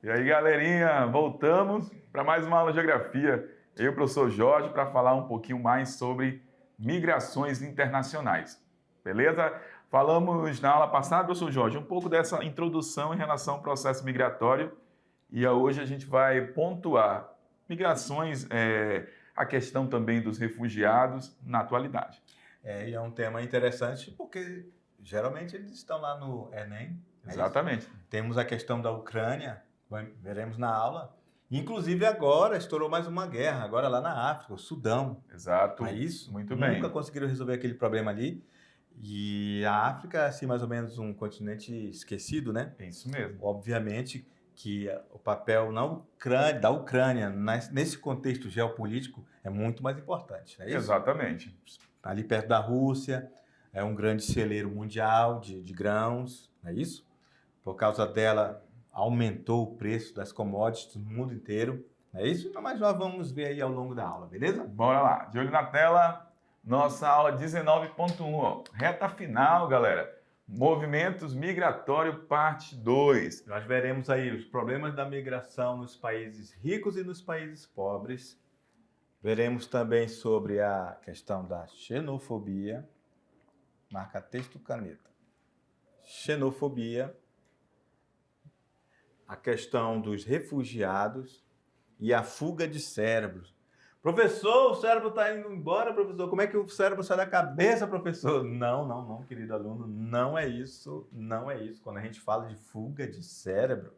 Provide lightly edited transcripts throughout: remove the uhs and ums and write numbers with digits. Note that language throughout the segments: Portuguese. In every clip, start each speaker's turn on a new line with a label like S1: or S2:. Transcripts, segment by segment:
S1: E aí, galerinha, voltamos para mais uma aula de geografia. Eu, professor Jorge, para falar um pouquinho mais sobre migrações internacionais. Beleza? Falamos na aula passada, professor Jorge, um pouco dessa introdução em relação ao processo migratório e hoje a gente vai pontuar migrações, a questão também dos refugiados na atualidade.
S2: E é um tema interessante porque geralmente eles estão lá no Enem.
S1: Exatamente.
S2: Temos a questão da Ucrânia, veremos na aula. Inclusive agora estourou mais uma guerra, agora lá na África, o Sudão.
S1: Exato.
S2: Não é isso?
S1: Muito bem.
S2: Nunca conseguiram resolver aquele problema ali. E a África é assim, mais ou menos um continente esquecido, né?
S1: É isso mesmo.
S2: Obviamente que o papel da Ucrânia nesse contexto geopolítico é muito mais importante, não é isso?
S1: Exatamente.
S2: Ali perto da Rússia, é um grande celeiro mundial de grãos, não é isso? Por causa dela, aumentou o preço das commodities no mundo inteiro, não é isso? Então, mas nós vamos ver aí ao longo da aula, beleza?
S1: Bora lá, de olho na tela, nossa aula 19.1, ó. Reta final, galera. Movimentos migratórios, parte 2.
S2: Nós veremos aí os problemas da migração nos países ricos e nos países pobres. Veremos também sobre a questão da xenofobia. Marca texto, caneta. Xenofobia. A questão dos refugiados e a fuga de cérebros. Professor, o cérebro está indo embora, professor. Como é que o cérebro sai da cabeça, professor? Não, querido aluno, não é isso, não é isso. Quando a gente fala de fuga de cérebro,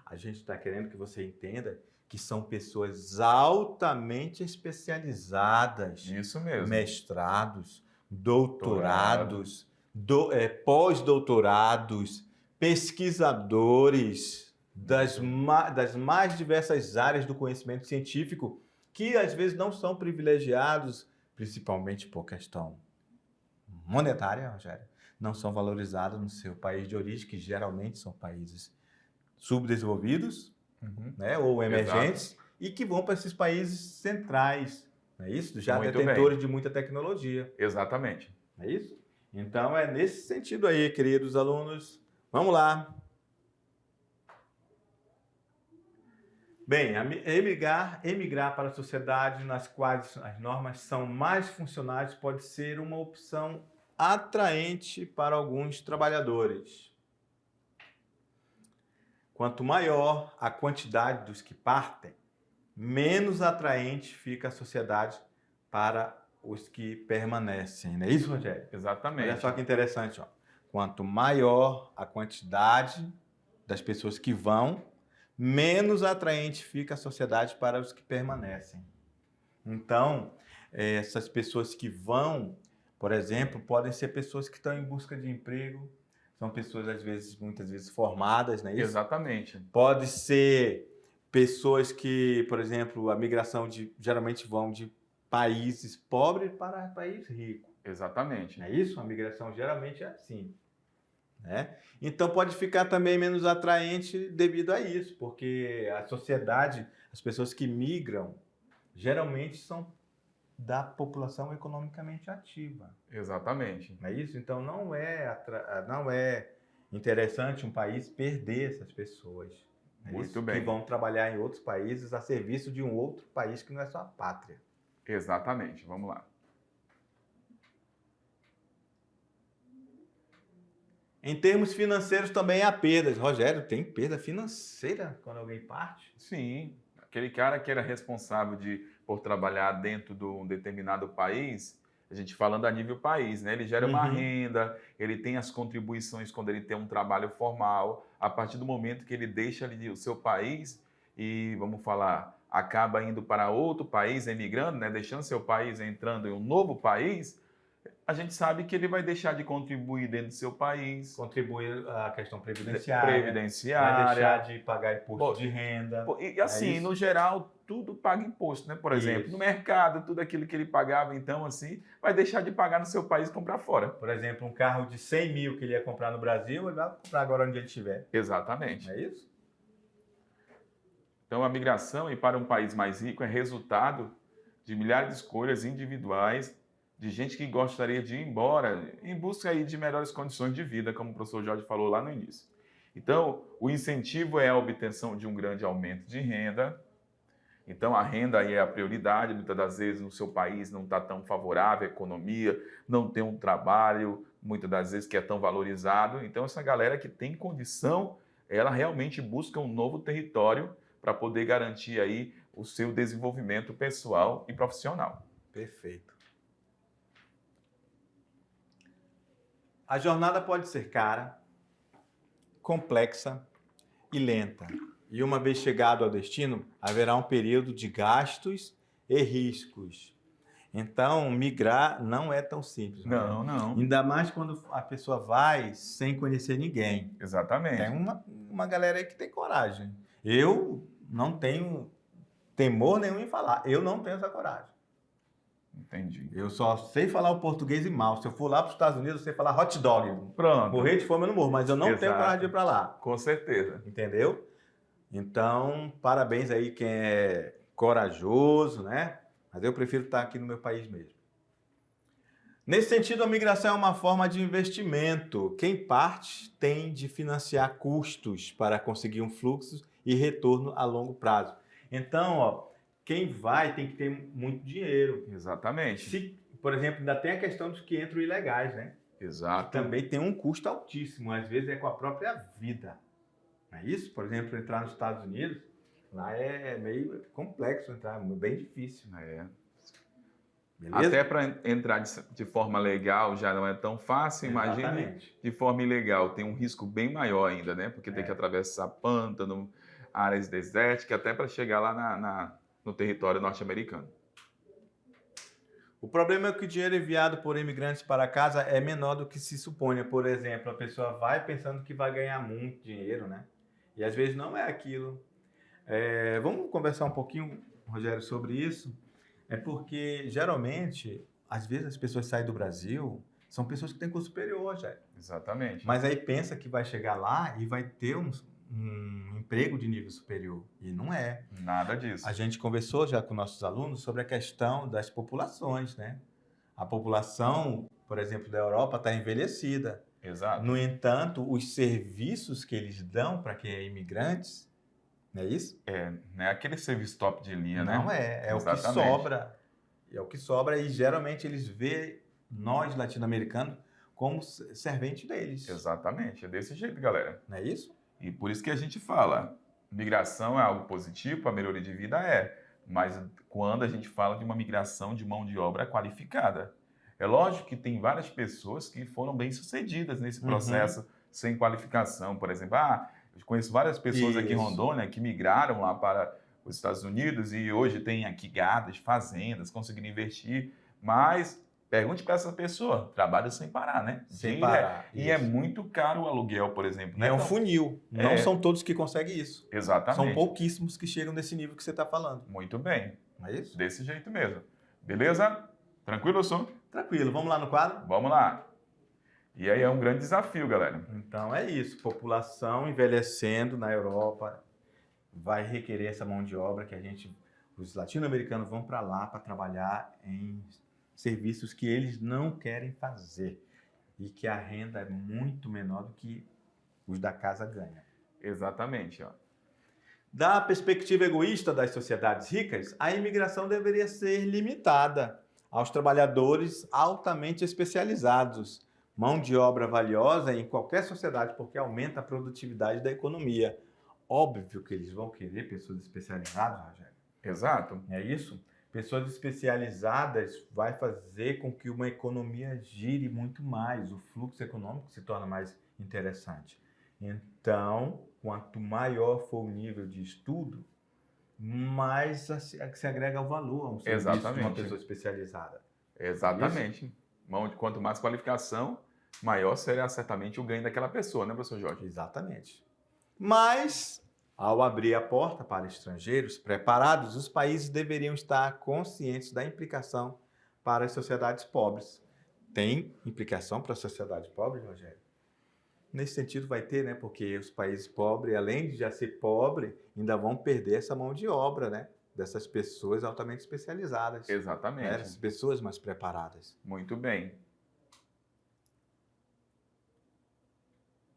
S2: a gente está querendo que você entenda que são pessoas altamente especializadas.
S1: Isso mesmo.
S2: Mestrados, doutorados, pós-doutorados, pesquisadores das mais diversas áreas do conhecimento científico que às vezes não são privilegiados, principalmente por questão monetária, Rogério, não são valorizados no seu país de origem, que geralmente são países subdesenvolvidos, né, ou emergentes, exato, e que vão para esses países centrais, não é isso? Já muito detentores bem de muita tecnologia.
S1: Exatamente.
S2: Não é isso? Então é nesse sentido aí, queridos alunos. Vamos lá. Bem, emigrar para sociedades nas quais as normas são mais funcionais pode ser uma opção atraente para alguns trabalhadores. Quanto maior a quantidade dos que partem, menos atraente fica a sociedade para os que permanecem. Não é isso, Rogério?
S1: Exatamente.
S2: Olha só que interessante, ó. Quanto maior a quantidade das pessoas que vão, menos atraente fica a sociedade para os que permanecem. Então, essas pessoas que vão, por exemplo, podem ser pessoas que estão em busca de emprego, são pessoas, muitas vezes, formadas, não é isso?
S1: Exatamente.
S2: Pode ser pessoas que, por exemplo, a migração geralmente vão de países pobres para países ricos.
S1: Exatamente.
S2: Não é isso? A migração geralmente é assim. Né? Então pode ficar também menos atraente devido a isso, porque a sociedade, as pessoas que migram, geralmente são da população economicamente ativa.
S1: Exatamente.
S2: Não é isso? Então não é interessante um país perder essas pessoas.
S1: Muito bem.
S2: Que vão trabalhar em outros países a serviço de um outro país que não é sua pátria.
S1: Exatamente. Vamos lá.
S2: Em termos financeiros também há perdas. Rogério, tem perda financeira quando alguém parte?
S1: Sim. Aquele cara que era responsável por trabalhar dentro de um determinado país, a gente falando a nível país, né? Ele gera uma renda, ele tem as contribuições quando ele tem um trabalho formal. A partir do momento que ele deixa ali o seu país e, vamos falar, acaba indo para outro país, emigrando, né? Deixando seu país, entrando em um novo país, a gente sabe que ele vai deixar de contribuir dentro do seu país.
S2: Contribuir a questão previdenciária. Vai deixar de pagar imposto de renda.
S1: E assim, no geral, tudo paga imposto, né? Por exemplo, no mercado, tudo aquilo que ele pagava, então, assim, vai deixar de pagar no seu país e comprar fora.
S2: Por exemplo, um carro de 100 mil que ele ia comprar no Brasil, ele vai comprar agora onde ele estiver.
S1: Exatamente.
S2: É isso?
S1: Então, a migração e para um país mais rico é resultado de milhares de escolhas individuais de gente que gostaria de ir embora em busca aí de melhores condições de vida, como o professor Jorge falou lá no início. Então, o incentivo é a obtenção de um grande aumento de renda. Então, a renda aí é a prioridade. Muitas das vezes no seu país não está tão favorável a economia, não tem um trabalho, muitas das vezes que é tão valorizado. Então, essa galera que tem condição, ela realmente busca um novo território para poder garantir aí o seu desenvolvimento pessoal e profissional.
S2: Perfeito. A jornada pode ser cara, complexa e lenta. E uma vez chegado ao destino, haverá um período de gastos e riscos. Então, migrar não é tão simples.
S1: Não, não.
S2: Ainda mais quando a pessoa vai sem conhecer ninguém.
S1: Exatamente.
S2: Tem uma galera aí que tem coragem. Eu não tenho temor nenhum em falar. Eu não tenho essa coragem.
S1: Entendi.
S2: Eu só sei falar o português e mal. Se eu for lá para os Estados Unidos, eu sei falar hot dog.
S1: Pronto.
S2: Morrer de fome eu não morro, mas eu não
S1: Exato.
S2: tenho coragem de ir para lá.
S1: Com certeza.
S2: Entendeu? Então, parabéns aí quem é corajoso, né? Mas eu prefiro estar aqui no meu país mesmo. Nesse sentido, a migração é uma forma de investimento. Quem parte tem de financiar custos para conseguir um fluxo e retorno a longo prazo. Então, ó, quem vai tem que ter muito dinheiro.
S1: Exatamente.
S2: Se, por exemplo, ainda tem a questão dos que entram ilegais, né?
S1: Exato.
S2: Que também tem um custo altíssimo, às vezes é com a própria vida. Não é isso? Por exemplo, entrar nos Estados Unidos, lá é meio complexo entrar, bem difícil.
S1: É.
S2: Beleza?
S1: Até para entrar de forma legal já não é tão fácil, imagine
S2: Exatamente.
S1: de forma ilegal. Tem um risco bem maior ainda, né? Porque tem que atravessar pântano, áreas desérticas, até para chegar lá no território norte-americano.
S2: O problema é que o dinheiro enviado por imigrantes para casa é menor do que se supõe. Por exemplo, a pessoa vai pensando que vai ganhar muito dinheiro, né? E às vezes não é aquilo. Vamos conversar um pouquinho, Rogério, sobre isso. É porque, geralmente, às vezes as pessoas saem do Brasil, são pessoas que têm curso superior, já.
S1: Exatamente.
S2: Mas aí pensa que vai chegar lá e vai ter um emprego de nível superior. E não é.
S1: Nada disso.
S2: A gente conversou já com nossos alunos sobre a questão das populações, né? A população, por exemplo, da Europa está envelhecida.
S1: Exato.
S2: No entanto, os serviços que eles dão para quem é imigrantes, não é isso?
S1: Não é aquele serviço top de linha, né?
S2: Não é. É o que
S1: Exatamente.
S2: sobra. É o que sobra e geralmente eles veem nós, latino-americanos, como servente deles.
S1: Exatamente. É desse jeito, galera.
S2: Não é isso?
S1: E por isso que a gente fala, migração é algo positivo, a melhoria de vida mas quando a gente fala de uma migração de mão de obra qualificada. É lógico que tem várias pessoas que foram bem-sucedidas nesse processo sem qualificação. Por exemplo, eu conheço várias pessoas aqui em Rondônia que migraram lá para os Estados Unidos e hoje tem aqui gadas, fazendas, conseguiram investir, mas pergunte para essa pessoa, trabalha sem parar, né?
S2: Sem parar.
S1: E é muito caro o aluguel, por exemplo. Né?
S2: É um funil. Não são todos que conseguem isso.
S1: Exatamente.
S2: São pouquíssimos que chegam nesse nível que você está falando.
S1: Muito bem.
S2: Não é isso?
S1: Desse jeito mesmo. Beleza? Tranquilo, Su?
S2: Tranquilo. Vamos lá no quadro?
S1: Vamos lá. E aí é um grande desafio, galera.
S2: Então é isso. População envelhecendo na Europa vai requerer essa mão de obra que os latino-americanos vão para lá para trabalhar em serviços que eles não querem fazer e que a renda é muito menor do que os da casa ganham.
S1: Exatamente. Ó.
S2: Da perspectiva egoísta das sociedades ricas, a imigração deveria ser limitada aos trabalhadores altamente especializados, mão de obra valiosa em qualquer sociedade, porque aumenta a produtividade da economia. Óbvio que eles vão querer pessoas especializadas, Rogério.
S1: Exato.
S2: É isso? Pessoas especializadas vai fazer com que uma economia gire muito mais, o fluxo econômico se torna mais interessante. Então, quanto maior for o nível de estudo, mais se agrega o valor a um serviço de uma pessoa especializada.
S1: Exatamente. Quanto mais qualificação, maior será certamente o ganho daquela pessoa, né, professor Jorge?
S2: Exatamente. Mas, ao abrir a porta para estrangeiros preparados, os países deveriam estar conscientes da implicação para as sociedades pobres. Tem implicação para a sociedade pobre, Rogério? Nesse sentido vai ter, né? Porque os países pobres, além de já ser pobre, ainda vão perder essa mão de obra, né? dessas pessoas altamente especializadas.
S1: Exatamente.
S2: Né? Essas pessoas mais preparadas.
S1: Muito bem.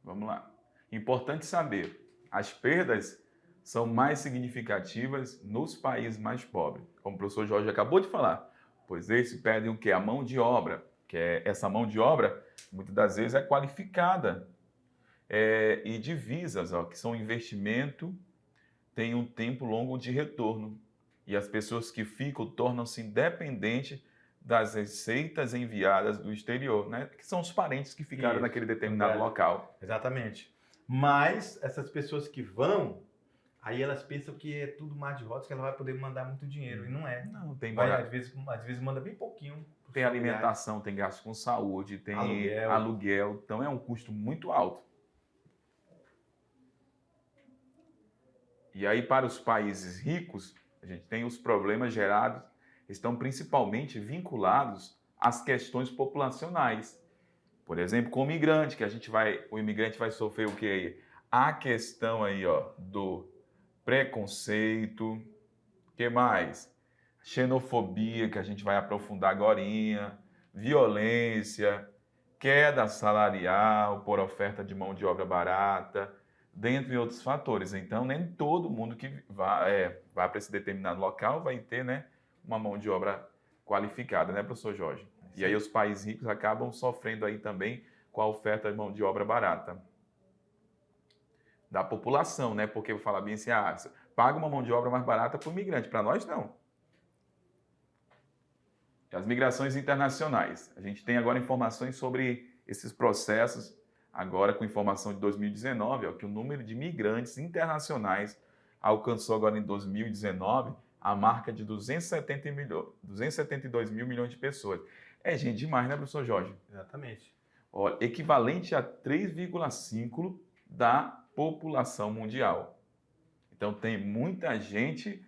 S1: Vamos lá. Importante saber, as perdas são mais significativas nos países mais pobres, como o professor Jorge acabou de falar, pois eles perdem o quê? A mão de obra, que essa mão de obra, muitas das vezes, é qualificada. E divisas, ó, que são investimento, tem um tempo longo de retorno. E as pessoas que ficam tornam-se independentes das receitas enviadas do exterior, né? Que são os parentes que ficaram naquele determinado local.
S2: Exatamente. Mas essas pessoas que vão, aí elas pensam que é tudo mar de rosas, que ela vai poder mandar muito dinheiro. E não é.
S1: Não, tem
S2: às vezes manda bem pouquinho.
S1: Tem alimentação, tem gasto com saúde, tem aluguel. Então é um custo muito alto. E aí, para os países ricos, a gente tem os problemas gerados, estão principalmente vinculados às questões populacionais. Por exemplo, com o imigrante, o imigrante vai sofrer o que aí? A questão aí, ó, do preconceito, que mais? Xenofobia, que a gente vai aprofundar agorinha, violência, queda salarial por oferta de mão de obra barata, dentre outros fatores. Então, nem todo mundo que vai para esse determinado local vai ter, né, uma mão de obra qualificada, né, professor Jorge? Sim. E aí os países ricos acabam sofrendo aí também com a oferta de mão de obra barata da população, né? Porque eu vou falar bem assim, paga uma mão de obra mais barata para o imigrante, para nós não. As migrações internacionais. A gente tem agora informações sobre esses processos, agora com informação de 2019, ó, que o número de migrantes internacionais alcançou agora em 2019 a marca de 272 mil milhões de pessoas. É gente demais, né, professor Jorge?
S2: Exatamente.
S1: Ó, equivalente a 3,5% da população mundial. Então tem muita gente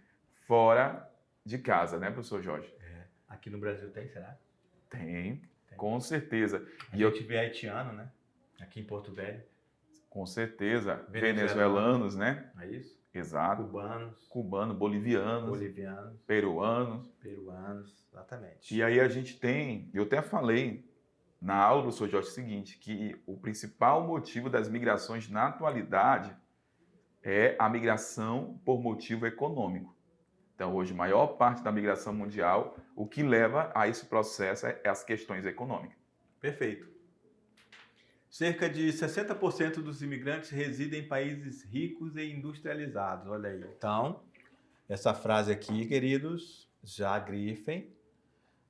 S1: fora de casa, né, professor Jorge?
S2: Aqui no Brasil tem, será?
S1: Tem. Com certeza.
S2: A gente vê haitiano, né? Aqui em Porto Velho.
S1: Com certeza. Venezuelanos, né?
S2: É isso?
S1: Exato.
S2: Cubanos,
S1: bolivianos, peruanos,
S2: exatamente.
S1: E aí eu até falei na aula do Sr. Jorge o seguinte, que o principal motivo das migrações na atualidade é a migração por motivo econômico. Então, hoje, a maior parte da migração mundial, o que leva a esse processo é as questões econômicas.
S2: Perfeito. Cerca de 60% dos imigrantes residem em países ricos e industrializados. Olha aí. Então, essa frase aqui, queridos, já grifem,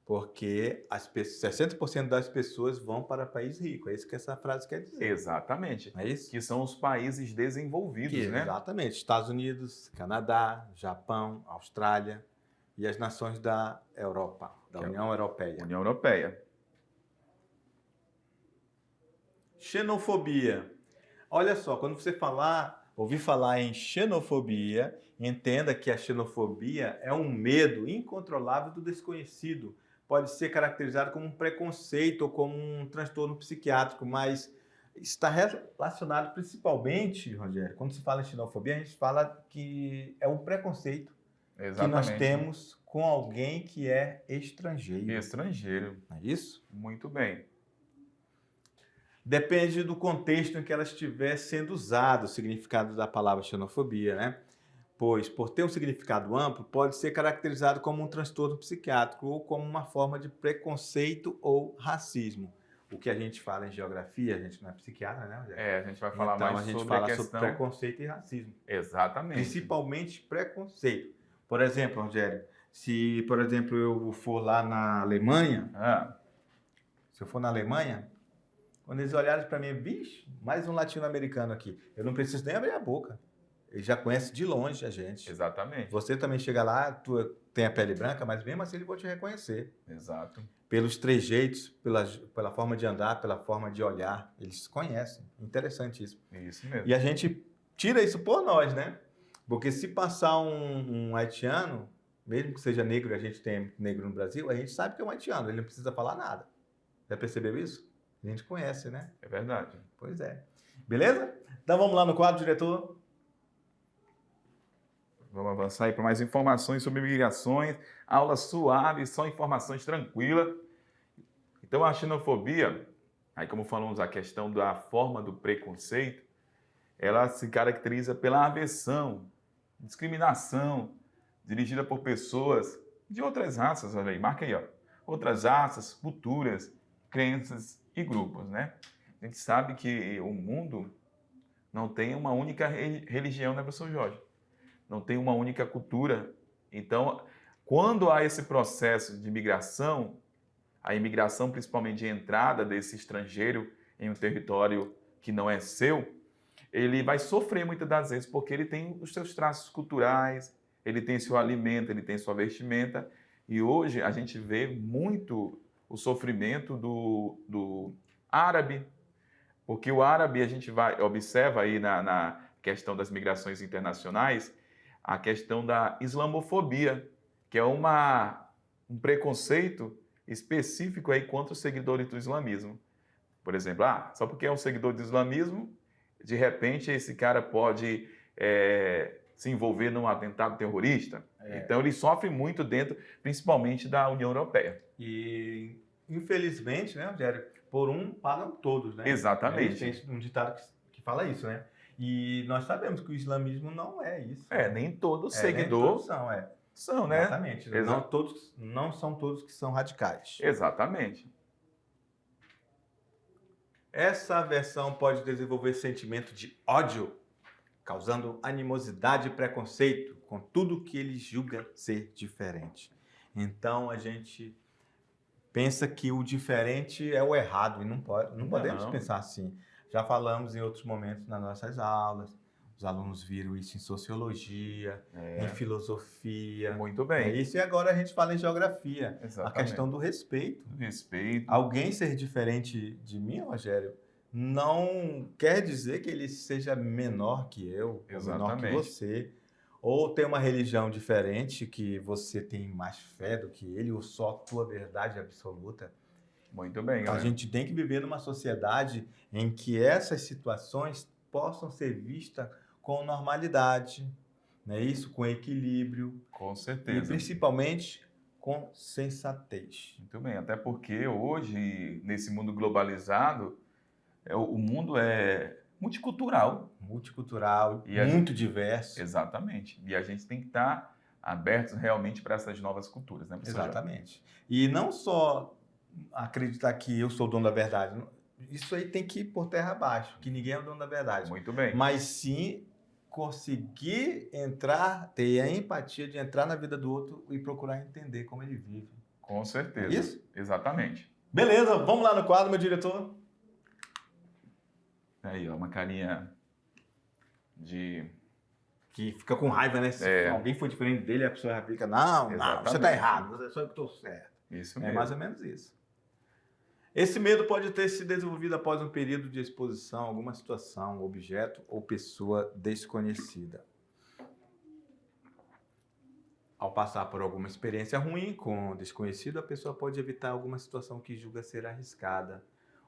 S2: porque 60% das pessoas vão para país rico. É isso que essa frase quer dizer.
S1: Exatamente.
S2: É isso?
S1: Que são os países desenvolvidos, né?
S2: Exatamente. Estados Unidos, Canadá, Japão, Austrália e as nações da Europa, da União Europeia.
S1: União Europeia.
S2: Xenofobia. Olha só, quando você ouvir falar em xenofobia, entenda que a xenofobia é um medo incontrolável do desconhecido. Pode ser caracterizado como um preconceito ou como um transtorno psiquiátrico, mas está relacionado principalmente, Rogério, quando se fala em xenofobia, a gente fala que é um preconceito que nós temos com alguém que é estrangeiro.
S1: Estrangeiro.
S2: Não é isso?
S1: Muito bem.
S2: Depende do contexto em que ela estiver sendo usado, o significado da palavra xenofobia, né? Pois, por ter um significado amplo, pode ser caracterizado como um transtorno psiquiátrico ou como uma forma de preconceito ou racismo. O que a gente fala em geografia, a gente não é psiquiatra, né, Rogério?
S1: A gente vai falar
S2: então,
S1: mais sobre a
S2: fala
S1: questão...
S2: sobre preconceito e racismo.
S1: Exatamente.
S2: Principalmente preconceito. Por exemplo, Rogério, se, por exemplo, eu for lá na Alemanha, se eu for na Alemanha, quando eles olharem para mim, bicho, mais um latino-americano aqui, eu não preciso nem abrir a boca. Ele já conhece de longe a gente.
S1: Exatamente.
S2: Você também chega lá, tu tem a pele branca, mas mesmo assim ele vai te reconhecer.
S1: Exato.
S2: Pelos trejeitos, pela forma de andar, pela forma de olhar, eles se conhecem. Interessante isso.
S1: Isso mesmo.
S2: E a gente tira isso por nós, né? Porque se passar um haitiano, mesmo que seja negro, a gente tem negro no Brasil, a gente sabe que é um haitiano, ele não precisa falar nada. Já percebeu isso? A gente conhece, né?
S1: É verdade.
S2: Pois é. Beleza? Então vamos lá no quadro, diretor.
S1: Vamos avançar aí para mais informações sobre migrações. Aula suave, só informações tranquilas. Então, a xenofobia, aí como falamos, a questão da forma do preconceito, ela se caracteriza pela aversão, discriminação, dirigida por pessoas de outras raças, olha aí, marca aí, ó. Outras raças, culturas, crenças e grupos, né? A gente sabe que o mundo não tem uma única religião, né, professor Jorge? Não tem uma única cultura. Então, quando há esse processo de migração, a imigração principalmente de entrada desse estrangeiro em um território que não é seu, ele vai sofrer muitas das vezes, porque ele tem os seus traços culturais, ele tem seu alimento, ele tem sua vestimenta, e hoje a gente vê muito o sofrimento do árabe, porque o árabe, a gente observa aí na questão das migrações internacionais, a questão da islamofobia, que é um preconceito específico aí contra os seguidores do islamismo. Por exemplo, só porque é um seguidor do islamismo, de repente esse cara pode se envolver num atentado terrorista. Então ele sofre muito dentro, principalmente da União Europeia.
S2: E, infelizmente, né, Rogério, por um pagam todos, né?
S1: Exatamente.
S2: Tem um ditado que fala isso, né? E nós sabemos que o islamismo não é isso.
S1: Nem todo seguidor...
S2: Nem todos são,
S1: né?
S2: Exatamente. Não são todos que são radicais.
S1: Exatamente.
S2: Essa aversão pode desenvolver sentimento de ódio, causando animosidade e preconceito com tudo que ele julga ser diferente. Então, a gente pensa que o diferente é o errado e não podemos pensar assim. Já falamos em outros momentos nas nossas aulas, os alunos viram isso em sociologia, em filosofia.
S1: Muito bem.
S2: Isso, e agora a gente fala em geografia.
S1: Exatamente.
S2: A questão do respeito.
S1: Respeito.
S2: Alguém ser diferente de mim, Rogério, não quer dizer que ele seja menor que eu, ou menor que você. Ou ter uma religião diferente, que você tem mais fé do que ele, ou só a tua verdade absoluta.
S1: Muito bem,
S2: A gente tem que viver numa sociedade em que essas situações possam ser vistas com normalidade, né? Isso, com equilíbrio.
S1: Com certeza.
S2: E principalmente com sensatez.
S1: Muito bem, até porque hoje, nesse mundo globalizado, o mundo é multicultural.
S2: Multicultural, muito diverso.
S1: Exatamente. E a gente tem que estar abertos realmente para essas novas culturas, né, professor?
S2: Exatamente. E não só acreditar que eu sou o dono da verdade. Isso aí tem que ir por terra abaixo, que ninguém é o dono da verdade.
S1: Muito bem.
S2: Mas sim conseguir entrar, ter a empatia de entrar na vida do outro e procurar entender como ele vive.
S1: Com certeza.
S2: É isso?
S1: Exatamente.
S2: Beleza, vamos lá no quadro, meu diretor.
S1: Aí, ó, uma carinha de...
S2: Que fica com raiva, né? Se alguém for diferente dele, a pessoa já fica, não, você tá errado, você só eu que tô certo.
S1: Isso mesmo.
S2: É mais ou menos isso. Esse medo pode ter se desenvolvido após um período de exposição a alguma situação, objeto ou pessoa desconhecida. Ao passar por alguma experiência ruim com o desconhecido, a pessoa pode evitar alguma situação que julga ser arriscada,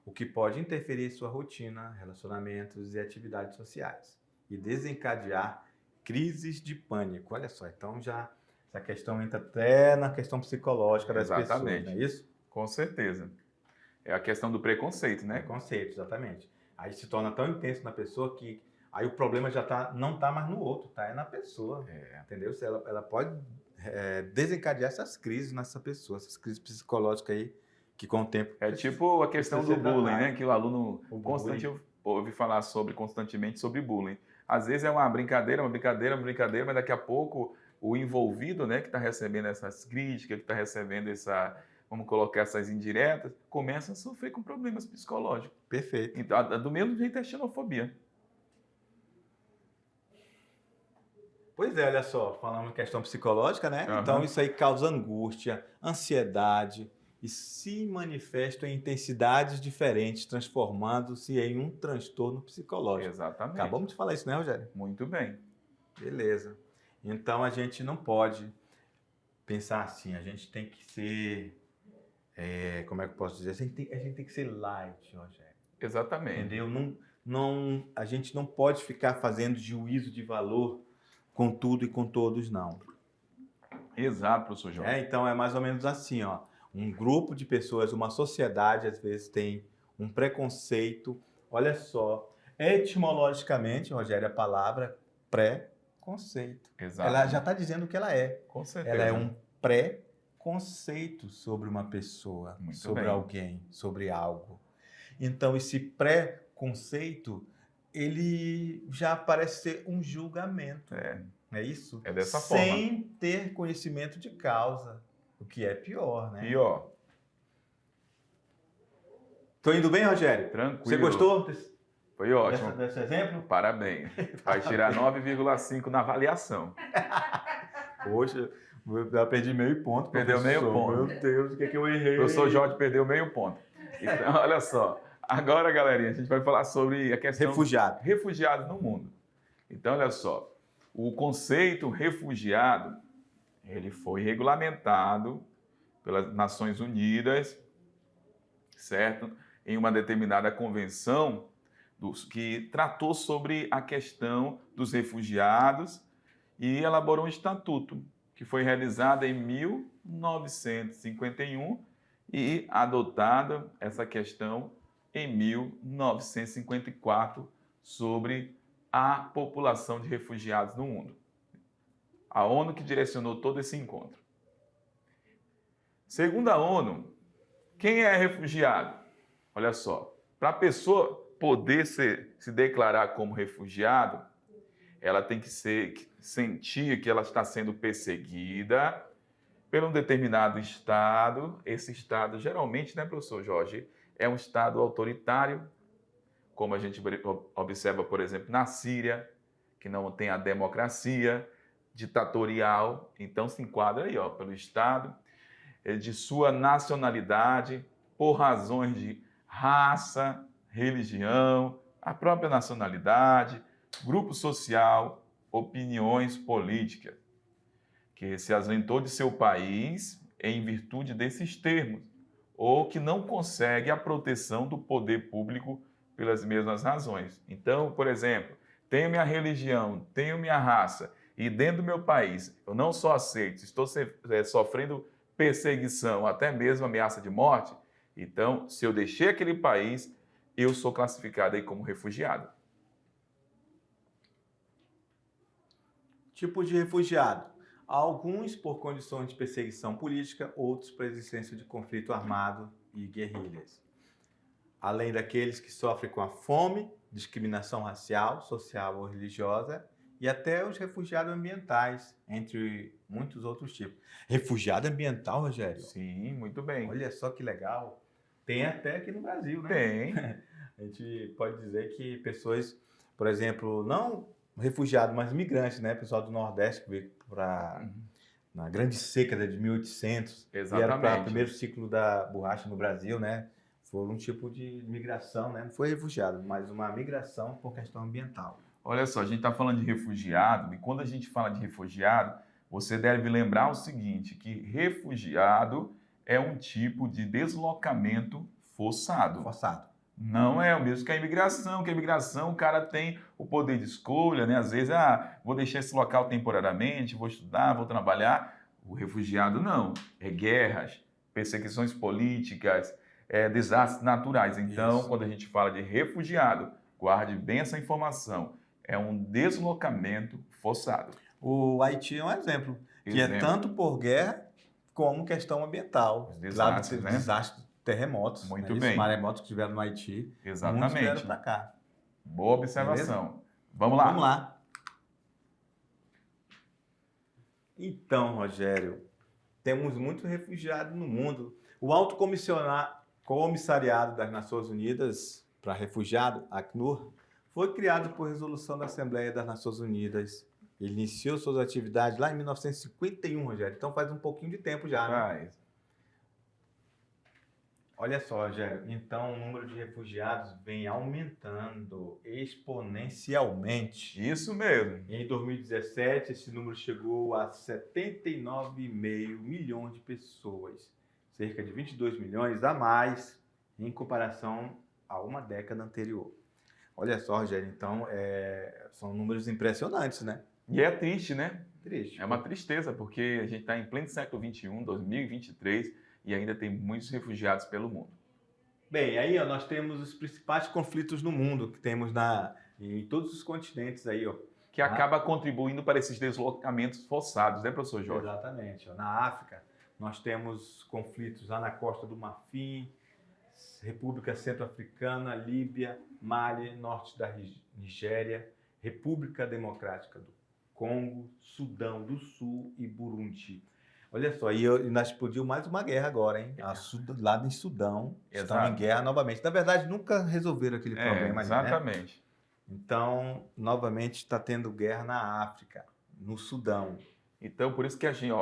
S2: o que pode interferir em sua rotina, relacionamentos e atividades sociais, e desencadear crises de pânico. Olha só, então já essa questão entra até na questão psicológica das pessoas, não é isso?
S1: Com certeza. É a questão do preconceito, né?
S2: Preconceito, exatamente. Aí se torna tão intenso na pessoa que aí o problema já não tá mais no outro, é na pessoa, entendeu? Ela pode desencadear essas crises nessa pessoa, essas crises psicológicas aí, que com o tempo...
S1: É tipo a questão do bullying, né? Que o aluno ouve falar constantemente sobre bullying. Às vezes é uma brincadeira, mas daqui a pouco o envolvido, né, que está recebendo essas críticas, que está recebendo vamos colocar essas indiretas, começa a sofrer com problemas psicológicos.
S2: Perfeito.
S1: Então, do mesmo jeito é xenofobia.
S2: Pois é, olha só, falando em questão psicológica, né?
S1: Uhum.
S2: Então isso aí causa angústia, ansiedade e se manifesta em intensidades diferentes, transformando-se em um transtorno psicológico.
S1: Exatamente.
S2: Acabamos de falar isso, né, Rogério?
S1: Muito bem.
S2: Beleza. Então a gente não pode pensar assim, a gente tem que ser... como é que eu posso dizer? A gente tem que ser light, Rogério.
S1: Exatamente.
S2: Entendeu? A gente não pode ficar fazendo juízo de valor com tudo e com todos não.
S1: Exato, professor Jorge.
S2: Então é mais ou menos assim, ó. Um grupo de pessoas, uma sociedade, às vezes tem um preconceito. Olha só, etimologicamente, Rogério, a palavra preconceito.
S1: Exato.
S2: Ela já está dizendo o que ela é.
S1: Com certeza.
S2: Ela é um preconceito sobre uma pessoa,
S1: Muito
S2: sobre
S1: bem.
S2: alguém, sobre algo. Então, esse preconceito, ele já parece ser um julgamento. Não é isso?
S1: É dessa forma.
S2: Sem ter conhecimento de causa, o que é pior, né?
S1: Pior.
S2: Tô indo bem, Rogério?
S1: Tranquilo.
S2: Você gostou
S1: Foi ótimo.
S2: desse exemplo?
S1: Parabéns. Vai tirar 9,5 na avaliação.
S2: Poxa, eu já perdi meio ponto.
S1: Perdeu meio
S2: professor.
S1: ponto.
S2: Meu Deus, o que é que eu errei?
S1: O professor Jorge perdeu meio ponto. Então, olha só. Agora, galerinha, a gente vai falar sobre a questão
S2: Refugiado.
S1: refugiados no mundo. Então, olha só. O conceito refugiado, ele foi regulamentado pelas Nações Unidas, certo? Em uma determinada convenção que tratou sobre a questão dos refugiados e elaborou um estatuto que foi realizado em 1951 e adotada essa questão em 1954 sobre a população de refugiados no mundo. A ONU que direcionou todo esse encontro. Segundo a ONU, quem é refugiado? Olha só, para a pessoa poder se declarar como refugiado, ela tem que sentir que ela está sendo perseguida por um determinado estado. Esse estado, geralmente, né, professor Jorge, é um estado autoritário, como a gente observa, por exemplo, na Síria, que não tem a democracia, ditatorial. Então, se enquadra aí, ó, pelo estado, de sua nacionalidade, por razões de raça, religião, a própria nacionalidade, grupo social, opiniões políticas, que se ausentou de seu país em virtude desses termos, ou que não consegue a proteção do poder público pelas mesmas razões. Então, por exemplo, tenho minha religião, tenho minha raça, e dentro do meu país eu não só aceito, estou sofrendo perseguição, até mesmo ameaça de morte, então, se eu deixei aquele país, eu sou classificado aí como refugiado.
S2: Tipo de refugiado. Alguns por condições de perseguição política, outros por existência de conflito armado e guerrilhas. Além daqueles que sofrem com a fome, discriminação racial, social ou religiosa, e até os refugiados ambientais, entre muitos outros tipos. Refugiado ambiental, Rogério?
S1: Sim, muito bem.
S2: Olha só que legal. Tem até aqui no Brasil, né?
S1: Tem.
S2: A gente pode dizer que pessoas, por exemplo, não refugiados, mas migrantes, né? Pessoal do Nordeste que veio na grande seca de 1800.
S1: Exatamente.
S2: Vieram para o primeiro ciclo da borracha no Brasil, né? Foi um tipo de migração, né? Não foi refugiado, mas uma migração por questão ambiental.
S1: Olha só, a gente está falando de refugiado, e quando a gente fala de refugiado, você deve lembrar o seguinte, que refugiado é um tipo de deslocamento forçado.
S2: Forçado.
S1: Não é o mesmo que a imigração, o cara tem o poder de escolha, né? Às vezes, vou deixar esse local temporariamente, vou estudar, vou trabalhar. O refugiado não. É guerras, perseguições políticas, desastres naturais. Então, quando a gente fala de refugiado, guarde bem essa informação. É um deslocamento forçado.
S2: O Haiti é um exemplo, que é tanto por guerra como questão ambiental.
S1: Os desastres,
S2: claro,
S1: né?
S2: Desastres, terremotos.
S1: Muito
S2: né?
S1: bem.
S2: Os maremotos que tiveram no Haiti.
S1: Exatamente.
S2: Muitos vieram para cá.
S1: Boa observação.
S2: Beleza?
S1: Vamos lá.
S2: Vamos lá. Então, Rogério, temos muitos refugiados no mundo. O Alto Comissariado das Nações Unidas para Refugiados, ACNUR, foi criado por resolução da Assembleia das Nações Unidas. Ele iniciou suas atividades lá em 1951, Rogério. Então faz um pouquinho de tempo já, né?
S1: Faz.
S2: Olha só, Rogério. Então o número de refugiados vem aumentando exponencialmente.
S1: Isso mesmo.
S2: Em 2017, esse número chegou a 79,5 milhões de pessoas. Cerca de 22 milhões a mais em comparação a uma década anterior. Olha só, Rogério, então são números impressionantes, né?
S1: E é triste, né?
S2: Triste.
S1: É uma tristeza, porque a gente está em pleno século XXI, 2023, e ainda tem muitos refugiados pelo mundo.
S2: Bem, aí ó, nós temos os principais conflitos no mundo, que temos em todos os continentes aí, ó.
S1: Que acaba contribuindo para esses deslocamentos forçados, né, professor Jorge?
S2: Exatamente. Ó. Na África, nós temos conflitos lá na Costa do Marfim, República Centro-Africana, Líbia, Mali, norte da Nigéria, República Democrática do Congo, Sudão do Sul e Burundi. Olha só, e nós explodiu mais uma guerra agora, hein? Lá em Sudão, estão em guerra novamente. Na verdade, nunca resolveram aquele problema ali, né?
S1: Exatamente.
S2: Então, novamente está tendo guerra na África, no Sudão.
S1: Então, por isso que a gente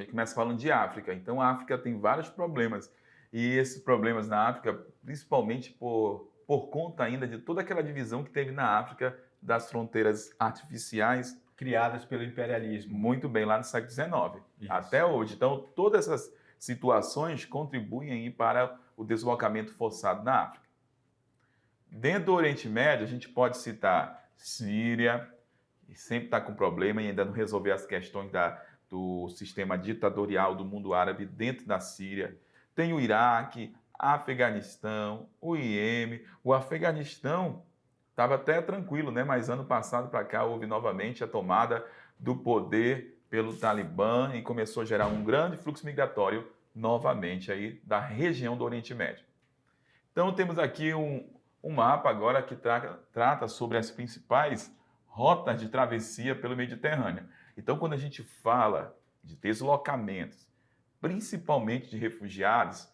S1: começa falando de África. Então, a África tem vários problemas. E esses problemas na África, principalmente por conta ainda de toda aquela divisão que teve na África das fronteiras artificiais.
S2: Criadas pelo imperialismo.
S1: Muito bem, lá no século XIX,
S2: Isso.
S1: até hoje. Então, todas essas situações contribuem aí para o deslocamento forçado na África. Dentro do Oriente Médio, a gente pode citar Síria, que sempre está com problema e ainda não resolveu as questões do sistema ditatorial do mundo árabe dentro da Síria. Tem o Iraque, Afeganistão, o Iêmen. O Afeganistão estava até tranquilo, né? Mas ano passado para cá houve novamente a tomada do poder pelo Talibã e começou a gerar um grande fluxo migratório novamente aí da região do Oriente Médio. Então temos aqui um mapa agora que trata sobre as principais rotas de travessia pelo Mediterrâneo. Então, quando a gente fala de deslocamentos, principalmente de refugiados,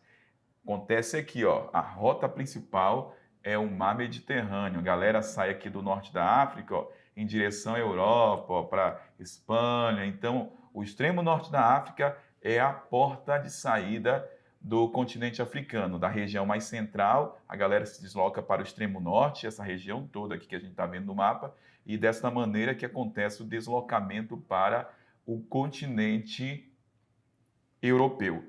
S1: acontece aqui, ó, a rota principal é o mar Mediterrâneo. A galera sai aqui do norte da África, ó, em direção à Europa, para Espanha. Então, o extremo norte da África é a porta de saída do continente africano, da região mais central. A galera se desloca para o extremo norte, essa região toda aqui que a gente está vendo no mapa, e dessa maneira que acontece o deslocamento para o continente europeu.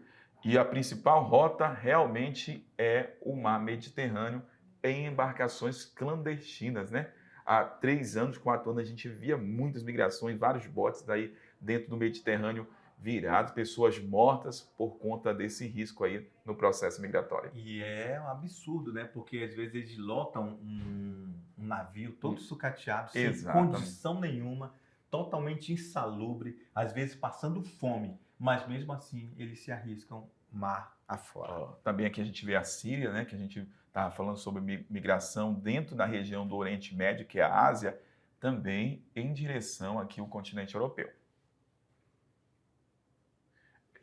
S1: E a principal rota realmente é o mar Mediterrâneo em embarcações clandestinas, né? Há 3 anos, 4 anos, a gente via muitas migrações, vários botes aí dentro do Mediterrâneo virados, pessoas mortas por conta desse risco aí no processo migratório.
S2: E é um absurdo, né? Porque às vezes eles lotam um navio todo sucateado, sem condição nenhuma, totalmente insalubre, às vezes passando fome, mas mesmo assim eles se arriscam mar afora.
S1: Também aqui a gente vê a Síria, né? Que a gente estava falando sobre migração dentro da região do Oriente Médio, que é a Ásia, também em direção aqui ao continente europeu.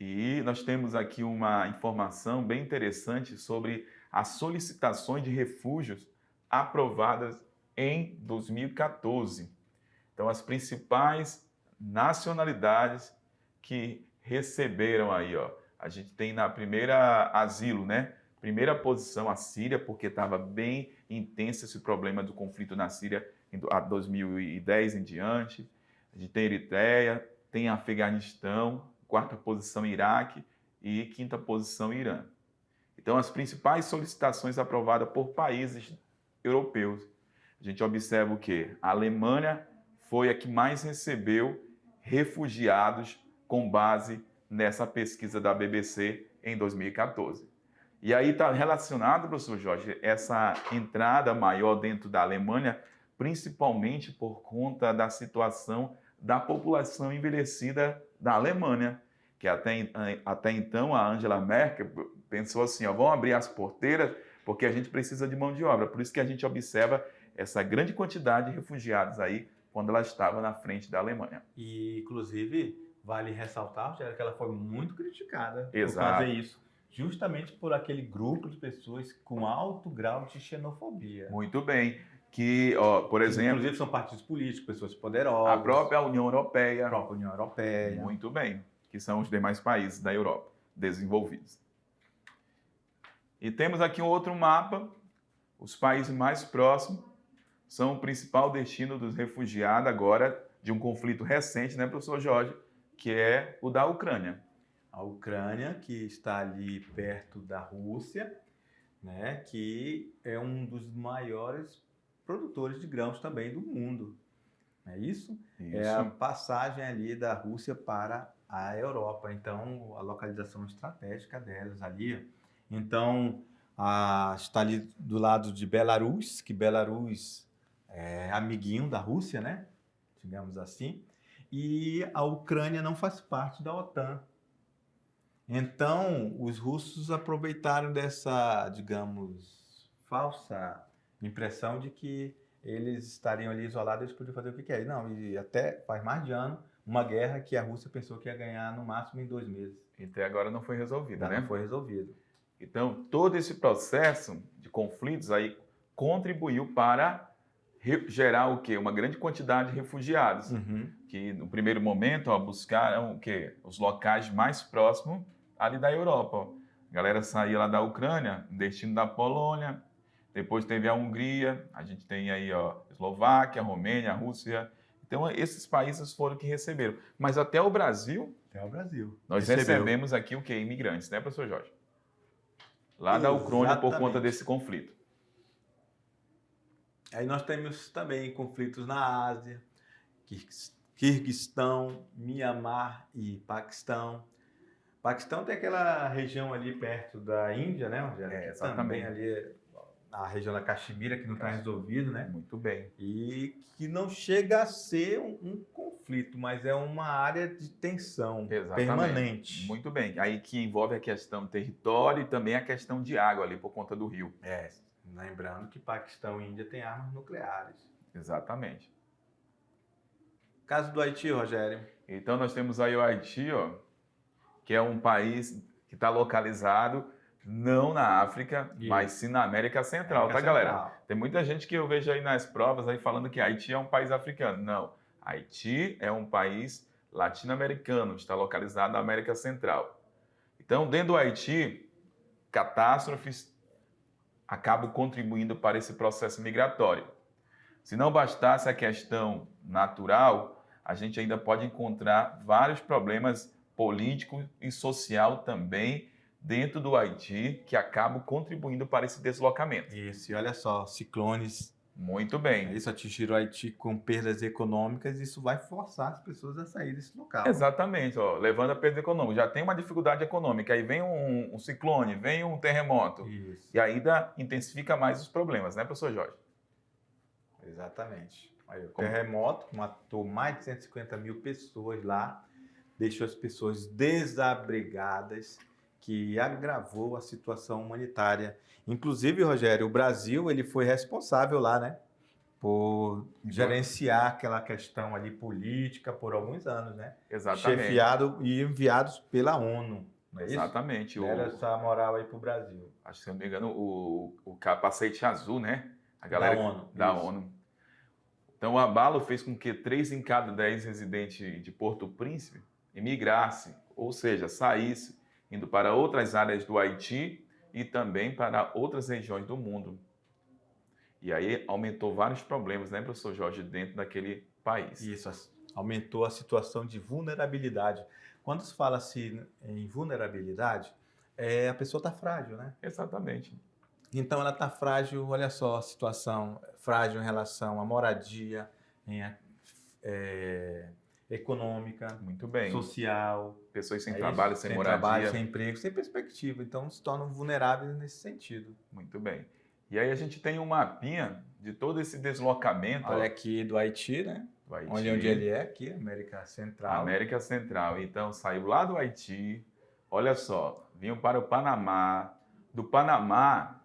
S1: E nós temos aqui uma informação bem interessante sobre as solicitações de refúgios aprovadas em 2014. Então, as principais nacionalidades que receberam aí, ó. A gente tem na primeira asilo, né? Primeira posição a Síria, porque estava bem intenso esse problema do conflito na Síria em 2010 em diante. A gente tem Eritreia, tem Afeganistão, 4ª posição Iraque e 5ª posição Irã. Então, as principais solicitações aprovadas por países europeus. A gente observa o quê? A Alemanha foi a que mais recebeu refugiados com base nessa pesquisa da BBC em 2014. E aí está relacionado, professor Jorge, essa entrada maior dentro da Alemanha, principalmente por conta da situação da população envelhecida da Alemanha, que até então a Angela Merkel pensou assim, ó, vamos abrir as porteiras porque a gente precisa de mão de obra. Por isso que a gente observa essa grande quantidade de refugiados aí quando ela estava na frente da Alemanha.
S2: E, inclusive, vale ressaltar, que ela foi muito criticada
S1: por
S2: fazer isso, justamente por aquele grupo de pessoas com alto grau de xenofobia.
S1: Muito bem. Que, ó, por exemplo...
S2: Inclusive são partidos políticos, pessoas poderosas.
S1: A própria União Europeia.
S2: A própria União Europeia.
S1: Muito bem. Que são os demais países da Europa desenvolvidos. E temos aqui um outro mapa. Os países mais próximos são o principal destino dos refugiados agora de um conflito recente, né, professor Jorge, que é o da Ucrânia.
S2: A Ucrânia, que está ali perto da Rússia, né, que é um dos maiores produtores de grãos também do mundo. não é isso? É a passagem ali da Rússia para a Europa. Então, a localização estratégica delas ali. Então, está ali do lado de Belarus, que Belarus é amiguinho da Rússia, né? Digamos assim. E a Ucrânia não faz parte da OTAN. Então, os russos aproveitaram dessa, digamos, falsa impressão de que eles estariam ali isolados, eles podiam fazer o que querem. Não, e até faz mais de ano, uma guerra que a Rússia pensou que ia ganhar no máximo em 2 meses.
S1: E até agora não foi resolvida, né?
S2: Não foi resolvido.
S1: Então, todo esse processo de conflitos aí contribuiu para gerar o quê? Uma grande quantidade de refugiados, que no primeiro momento buscaram o quê? Os locais mais próximos ali da Europa. A galera saía lá da Ucrânia, destino da Polônia, depois teve a Hungria, a gente tem aí Eslováquia, Romênia, Rússia. Então, esses países foram que receberam. Mas até o Brasil, nós recebemos aqui o quê? Imigrantes, né, professor Jorge? Lá da Ucrânia por conta desse conflito.
S2: Aí nós temos também conflitos na Ásia, Quirguistão, Mianmar e Paquistão. Paquistão tem aquela região ali perto da Índia, né, Rogério?
S1: Exatamente.
S2: Também ali a região da Caxemira, que não está resolvido, né?
S1: Muito bem.
S2: E que não chega a ser um conflito, mas é uma área de tensão permanente.
S1: Muito bem. Aí que envolve a questão do território e também a questão de água ali por conta do rio.
S2: Lembrando que Paquistão e Índia têm armas nucleares.
S1: Exatamente.
S2: Caso do Haiti, Rogério.
S1: Então nós temos aí o Haiti, que é um país que está localizado não na África, mas sim na América Central, galera? Tem muita gente que eu vejo aí nas provas aí falando que Haiti é um país africano. Não, Haiti é um país latino-americano, está localizado na América Central. Então, dentro do Haiti, catástrofes acabam contribuindo para esse processo migratório. Se não bastasse a questão natural, a gente ainda pode encontrar vários problemas políticos e social também dentro do Haiti, que acabam contribuindo para esse deslocamento.
S2: Isso, e olha só, ciclones.
S1: Muito bem.
S2: Isso atingiram o Haiti com perdas econômicas, isso vai forçar as pessoas a sair desse local.
S1: Exatamente, levando a perda econômica. Já tem uma dificuldade econômica, aí vem um ciclone, vem um terremoto.
S2: Isso.
S1: E ainda intensifica mais os problemas, né, professor Jorge?
S2: Exatamente. Aí, o terremoto matou mais de 150 mil pessoas lá, deixou as pessoas desabrigadas, que agravou a situação humanitária. Inclusive, Rogério, o Brasil ele foi responsável lá, né, por gerenciar aquela questão ali política por alguns anos, né?
S1: Exatamente.
S2: Chefiado e enviados pela ONU, não é isso?
S1: Exatamente.
S2: Era essa moral aí para o Brasil.
S1: Acho que, se não me engano, o capacete azul, né? A galera
S2: da
S1: ONU. ONU. Então, o abalo fez com que 3 em cada 10 residentes de Porto Príncipe emigrasse, ou seja, saísse, indo para outras áreas do Haiti e também para outras regiões do mundo. E aí aumentou vários problemas, né, professor Jorge, dentro daquele país.
S2: Isso, aumentou a situação de vulnerabilidade. Quando se fala-se em vulnerabilidade, a pessoa está frágil, né?
S1: Exatamente.
S2: Então ela está frágil, olha só a situação, frágil em relação à moradia, econômica,
S1: muito bem,
S2: social.
S1: Pessoas sem trabalho, sem moradia.
S2: Trabalho, sem emprego, sem perspectiva. Então se tornam vulneráveis nesse sentido.
S1: Muito bem. E aí a gente tem um mapinha de todo esse deslocamento.
S2: Olha aqui do Haiti, né?
S1: Do Haiti.
S2: Onde ele é, aqui, América Central.
S1: América Central. Então saiu lá do Haiti, olha só, vinham para o Panamá. Do Panamá,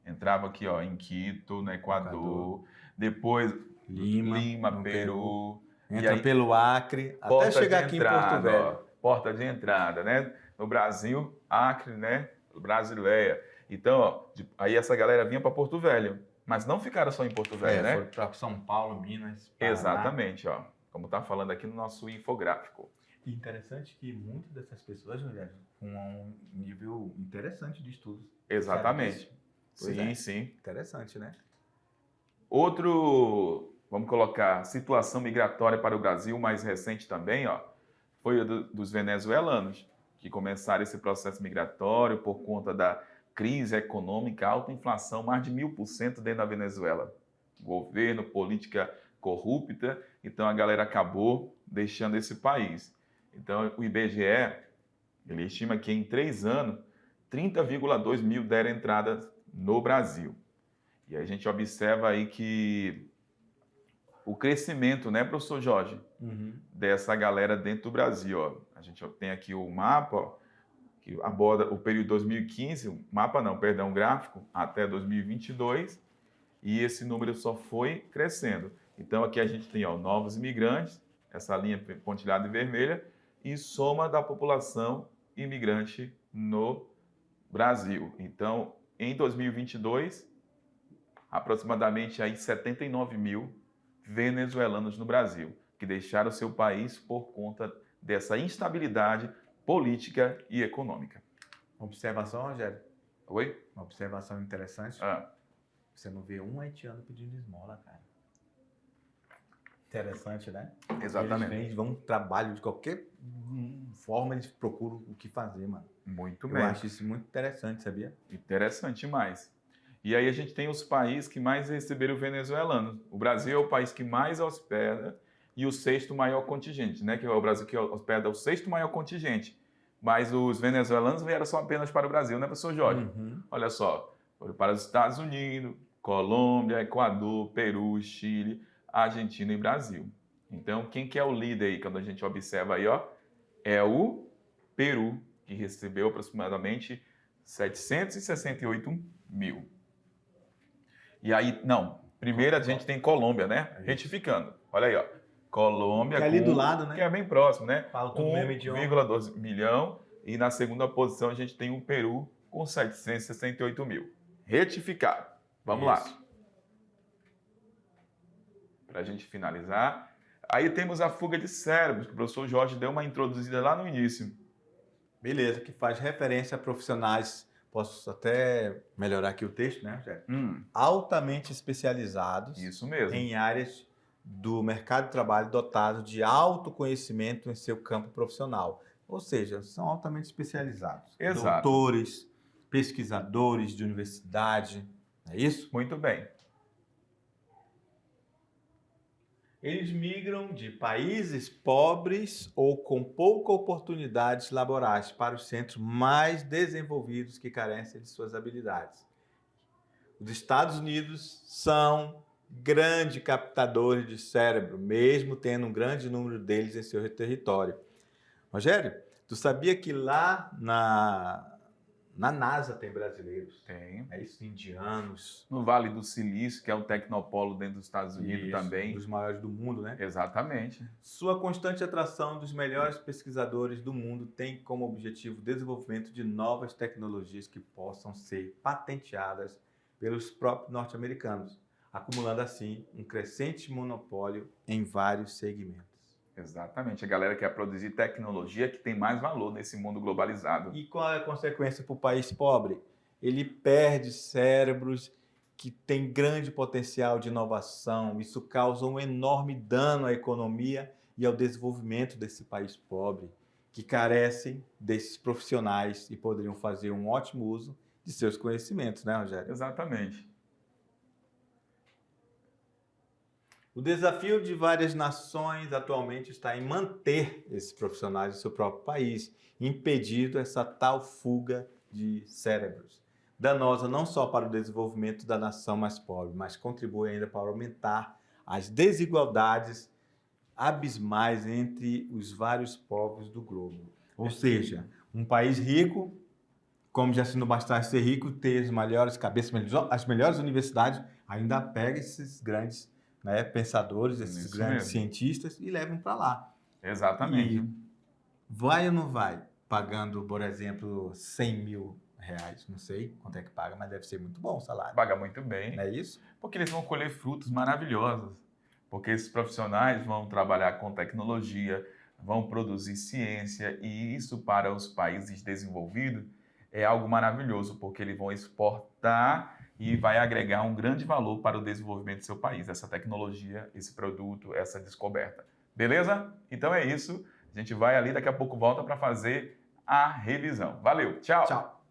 S1: entrava aqui em Quito, no Equador. Depois Lima, Peru.
S2: Entra pelo Acre, até chegar aqui em Porto Velho.
S1: Porta de entrada, né? No Brasil, Acre, né? Brasileia. Então, aí essa galera vinha para Porto Velho, mas não ficaram só em Porto Velho, né?
S2: Foi para São Paulo, Minas, Paraná.
S1: Exatamente, como está falando aqui no nosso infográfico.
S2: E interessante que muitas dessas pessoas, mulheres, com um nível interessante de estudos.
S1: Exatamente. Sim.
S2: Interessante, né?
S1: Outro, vamos colocar, situação migratória para o Brasil mais recente também, foi a dos venezuelanos, que começaram esse processo migratório por conta da crise econômica, alta inflação, mais de 1000% dentro da Venezuela. Governo, política corrupta, então a galera acabou deixando esse país. Então o IBGE, ele estima que em 3 anos, 30,2 mil deram entrada no Brasil. E a gente observa aí que o crescimento, né, professor Jorge, dessa galera dentro do Brasil, ó. A gente tem aqui o mapa, ó, que aborda o período 2015, o gráfico, até 2022, e esse número só foi crescendo. Então aqui a gente tem, ó, novos imigrantes, essa linha pontilhada e vermelha, e soma da população imigrante no Brasil. Então, em 2022, aproximadamente aí 79 mil venezuelanos no Brasil, que deixaram seu país por conta dessa instabilidade política e econômica.
S2: Uma observação, Rogério?
S1: Oi?
S2: Uma observação interessante. Você não vê um haitiano pedindo esmola, cara. Interessante, né?
S1: Exatamente.
S2: Eles vão trabalho de qualquer forma, eles procuram o que fazer, mano.
S1: Muito
S2: Eu
S1: bem.
S2: acho isso muito interessante, sabia?
S1: Interessante demais. E aí a gente tem os países que mais receberam venezuelanos. O Brasil é o país que mais hospeda e o 6º maior contingente, né? Que é o Brasil que hospeda o 6º maior contingente. Mas os venezuelanos vieram só apenas para o Brasil, né, professor Jorge? Olha só, foram para os Estados Unidos, Colômbia, Equador, Peru, Chile, Argentina e Brasil. Então, quem que é o líder aí, quando a gente observa aí, ó? É o Peru, que recebeu aproximadamente 768 mil. E aí, não, primeiro a gente tem Colômbia, né? Retificando. Olha aí, ó. Colômbia,
S2: que é ali do lado, né?
S1: Que é bem próximo, né?
S2: Fala todo o mesmo idioma.
S1: 1,12 milhão. E na segunda posição a gente tem o Peru com 768 mil. Retificado. Vamos lá. Para a gente finalizar. Aí temos a fuga de cérebros, que o professor Jorge deu uma introduzida lá no início.
S2: Beleza, que faz referência a profissionais, posso até melhorar aqui o texto, né, Rogério? Altamente especializados.
S1: Isso mesmo.
S2: Em áreas do mercado de trabalho dotados de autoconhecimento em seu campo profissional. Ou seja, são altamente especializados.
S1: Exato.
S2: Doutores, pesquisadores de universidade, não é isso?
S1: Muito bem.
S2: Eles migram de países pobres ou com poucas oportunidades laborais para os centros mais desenvolvidos que carecem de suas habilidades. Os Estados Unidos são grandes captadores de cérebro, mesmo tendo um grande número deles em seu território. Rogério, tu sabia que lá na NASA tem brasileiros?
S1: Tem.
S2: É isso, indianos.
S1: No Vale do Silício, que é um tecnopolo dentro dos Estados Unidos
S2: Isso,
S1: também.
S2: Um dos maiores do mundo, né?
S1: Exatamente.
S2: Sua constante atração dos melhores pesquisadores do mundo tem como objetivo o desenvolvimento de novas tecnologias que possam ser patenteadas pelos próprios norte-americanos, acumulando assim um crescente monopólio em vários segmentos.
S1: Exatamente. A galera quer produzir tecnologia que tem mais valor nesse mundo globalizado.
S2: E qual é a consequência para o país pobre? Ele perde cérebros que têm grande potencial de inovação. Isso causa um enorme dano à economia e ao desenvolvimento desse país pobre, que carecem desses profissionais e poderiam fazer um ótimo uso de seus conhecimentos, né, Rogério?
S1: Exatamente.
S2: O desafio de várias nações atualmente está em manter esses profissionais no seu próprio país, impedindo essa tal fuga de cérebros. Danosa não só para o desenvolvimento da nação mais pobre, mas contribui ainda para aumentar as desigualdades abismais entre os vários povos do globo. Ou seja, um país rico, como já se não bastasse ser rico, ter as melhores cabeças, as melhores universidades, ainda pega esses grandes pensadores, esses
S1: Isso
S2: grandes
S1: mesmo.
S2: cientistas e levam para lá.
S1: Exatamente.
S2: E vai ou não vai? Pagando, por exemplo, 100 mil reais, não sei quanto é que paga, mas deve ser muito bom o salário.
S1: Paga muito bem.
S2: Não é isso?
S1: Porque eles vão colher frutos maravilhosos. Porque esses profissionais vão trabalhar com tecnologia, vão produzir ciência, e isso para os países desenvolvidos é algo maravilhoso, porque eles vão exportar e vai agregar um grande valor para o desenvolvimento do seu país, essa tecnologia, esse produto, essa descoberta. Beleza? Então é isso. A gente vai ali, daqui a pouco volta para fazer a revisão. Valeu, tchau!
S2: Tchau!